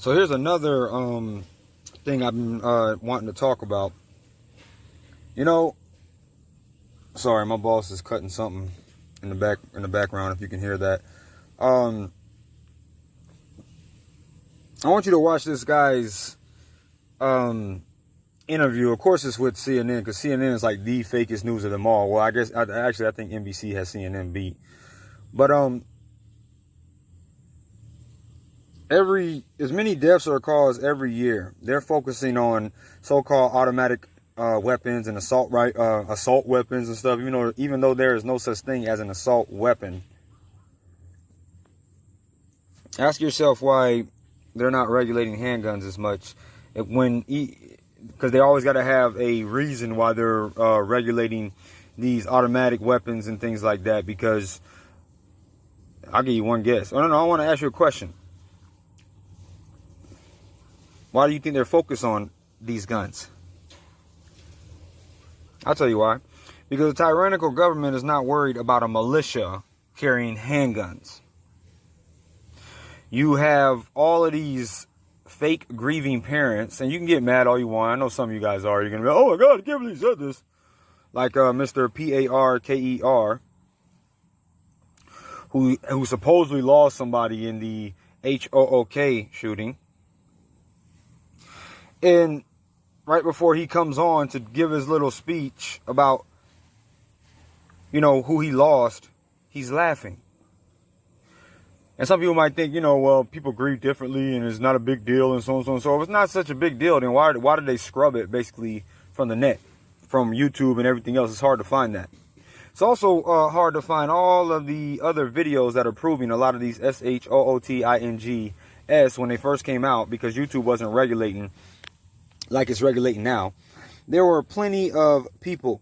So here's another thing I've been wanting to talk about. You know, sorry, my boss is cutting something in the background if you can hear that. I want you to watch this guy's interview. Of course, it's with CNN because CNN is like the fakest news of them all. Well, I think NBC has CNN beat. But as many deaths are caused every year, they're focusing on so-called automatic weapons and assault weapons and stuff. Even though there is no such thing as an assault weapon. Ask yourself why they're not regulating handguns as much, because they always got to have a reason why they're regulating these automatic weapons and things like that. Because I'll give you one guess. Oh, no, I want to ask you a question. Why do you think they're focused on these guns? I'll tell you why. Because the tyrannical government is not worried about a militia carrying handguns. You have all of these fake grieving parents, and you can get mad all you want. I know some of you guys are. You're going to be, oh my God, I can't believe he said this. Like Mr. Parker, who supposedly lost somebody in the HOOK shooting. And right before he comes on to give his little speech about, who he lost, he's laughing. And some people might think, well, people grieve differently and it's not a big deal and so on and so on. So if it's not such a big deal, then why did they scrub it basically from the net, from YouTube and everything else? It's hard to find that. It's also hard to find all of the other videos that are proving a lot of these SHOOTINGS when they first came out, because YouTube wasn't regulating like it's regulating now. There were plenty of people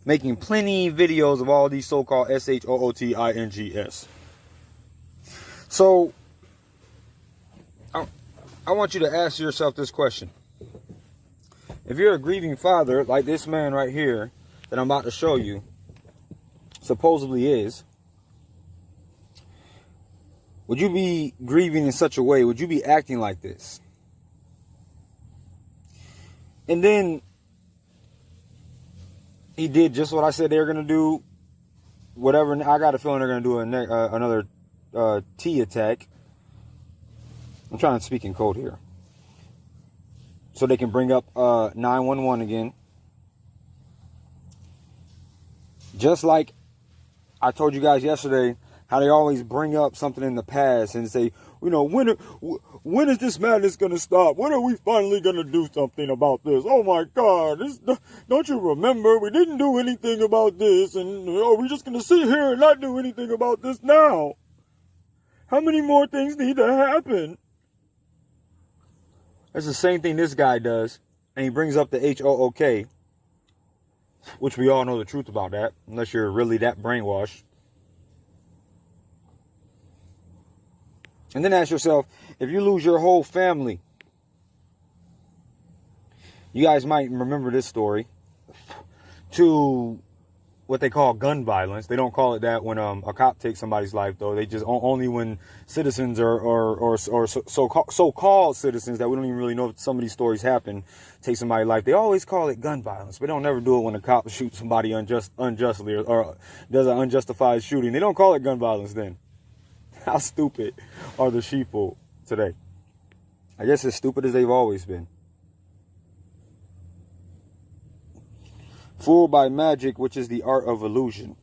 making plenty videos of all these so-called SHOOTINGS. So I want you to ask yourself this question. If you're a grieving father, like this man right here that I'm about to show you supposedly is, would you be grieving in such a way? Would you be acting like this? And then he did just what I said they were going to do. Whatever. I got a feeling they're going to do another T attack. I'm trying to speak in code here. So they can bring up 911 again. Just like I told you guys yesterday, how they always bring up something in the past and say, when is this madness going to stop? When are we finally going to do something about this? Oh my God, don't you remember? We didn't do anything about this, and we're just going to sit here and not do anything about this now. How many more things need to happen? That's the same thing this guy does, and he brings up the HOOK, which we all know the truth about that, unless you're really that brainwashed. And then ask yourself, if you lose your whole family, you guys might remember this story, to what they call gun violence. They don't call it that when a cop takes somebody's life, though. They just only when citizens or so-called citizens that we don't even really know if some of these stories happen, take somebody's life. They always call it gun violence. But they don't never do it when a cop shoots somebody unjustly or does an unjustified shooting. They don't call it gun violence then. How stupid are the sheeple today? I guess as stupid as they've always been. Fooled by magic, which is the art of illusion.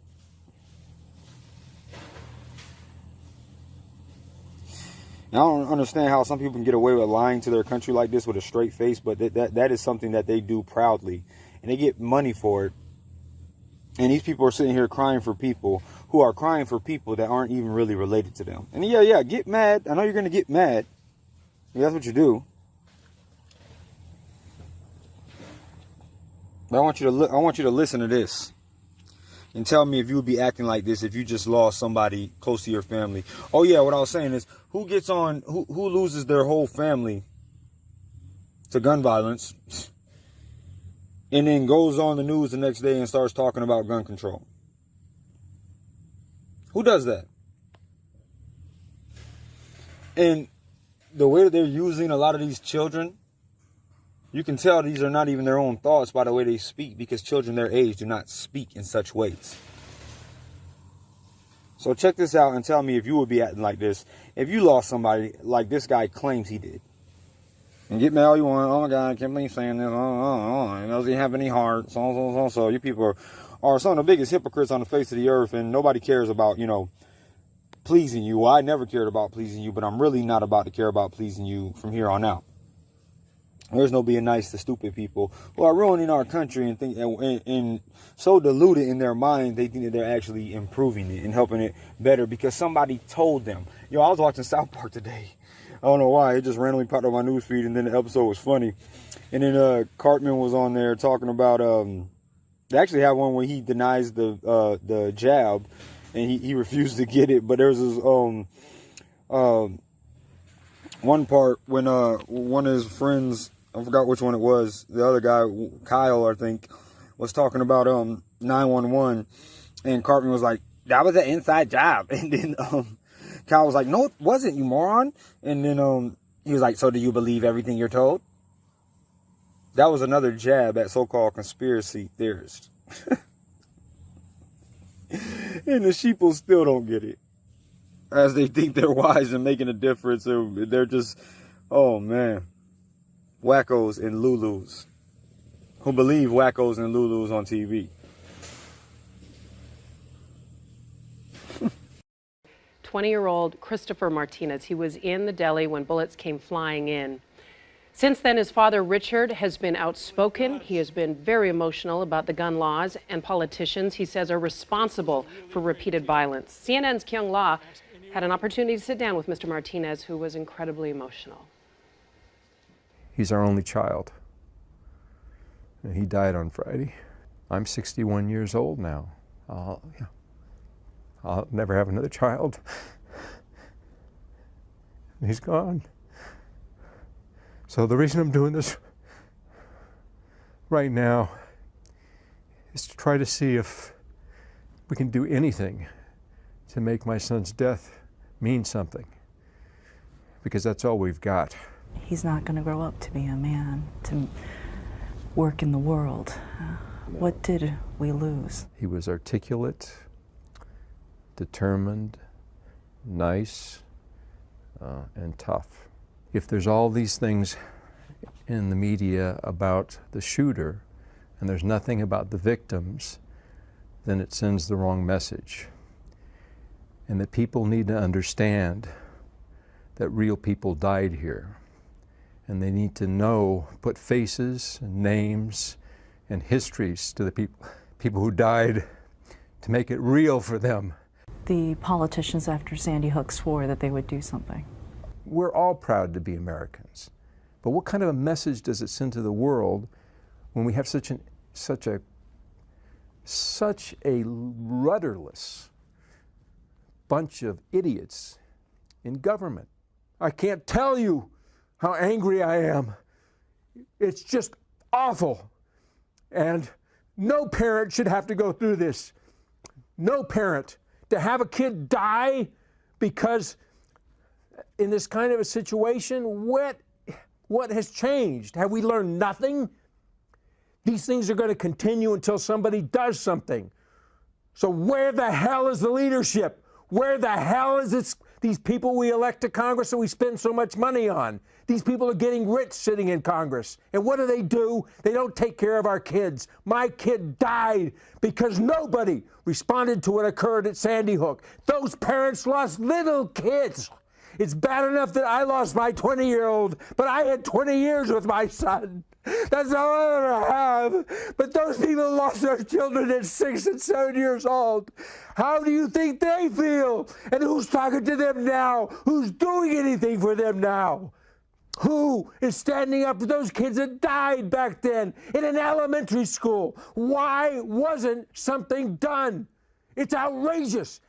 Now, I don't understand how some people can get away with lying to their country like this with a straight face, but that is something that they do proudly. And they get money for it. And these people are sitting here crying for people who are crying for people that aren't even really related to them. And yeah, get mad. I know you're going to get mad. That's what you do. But I want you to listen to this and tell me if you would be acting like this if you just lost somebody close to your family. Oh yeah, what I was saying is, who loses their whole family to gun violence and then goes on the news the next day and starts talking about gun control? Who does that? And the way that they're using a lot of these children, you can tell these are not even their own thoughts by the way they speak, because children their age do not speak in such ways. So check this out and tell me if you would be acting like this if you lost somebody like this guy claims he did. And get me all you want. Oh my God, I can't believe saying this. Does he have any heart? So. You people are some of the biggest hypocrites on the face of the earth, and nobody cares about, pleasing you. Well, I never cared about pleasing you, but I'm really not about to care about pleasing you from here on out. There's no being nice to stupid people who are ruining our country and so deluded in their mind they think that they're actually improving it and helping it better because somebody told them. I was watching South Park today. I don't know why. It just randomly popped up my news feed, and then the episode was funny. And then Cartman was on there talking about they actually have one where he denies the jab, and he refused to get it. But there's this one part when one of his friends, I forgot which one it was, the other guy, Kyle, I think, was talking about 911, and Cartman was like, that was an inside job. And then Kyle was like, no, it wasn't, you moron. And then he was like, so do you believe everything you're told? That was another jab at so-called conspiracy theorists. And the sheeple still don't get it, as they think they're wise and making a difference. They're just, oh man, wackos and Lulus who believe wackos and Lulus on TV. 20-year-old Christopher Martinez. He was in the deli when bullets came flying in. Since then, his father, Richard, has been outspoken. He has been very emotional about the gun laws and politicians he says are responsible for repeated violence. CNN's Kyung La had an opportunity to sit down with Mr. Martinez, who was incredibly emotional. He's our only child. And he died on Friday. I'm 61 years old now. I'll never have another child. He's gone. So the reason I'm doing this right now is to try to see if we can do anything to make my son's death mean something, because that's all we've got. He's not going to grow up to be a man, to work in the world. What did we lose? He was articulate, determined, nice, and tough. If there's all these things in the media about the shooter and there's nothing about the victims, then it sends the wrong message. And that people need to understand that real people died here. And they need to know, put faces and names and histories to the people who died to make it real for them. The politicians after Sandy Hook swore that they would do something. We're all proud to be Americans, but what kind of a message does it send to the world when we have such a rudderless bunch of idiots in government? I can't tell you how angry I am. It's just awful. And no parent should have to go through this. No parent. To have a kid die because in this kind of a situation, what has changed? Have we learned nothing? These things are going to continue until somebody does something. So where the hell is the leadership? Where the hell is these people we elect to Congress that we spend so much money on? These people are getting rich sitting in Congress. And what do? They don't take care of our kids. My kid died because nobody responded to what occurred at Sandy Hook. Those parents lost little kids. It's bad enough that I lost my 20-year-old, but I had 20 years with my son. That's all I ever have. But those people lost their children at 6 and 7 years old. How do you think they feel? And who's talking to them now? Who's doing anything for them now? Who is standing up for those kids that died back then in an elementary school? Why wasn't something done? It's outrageous.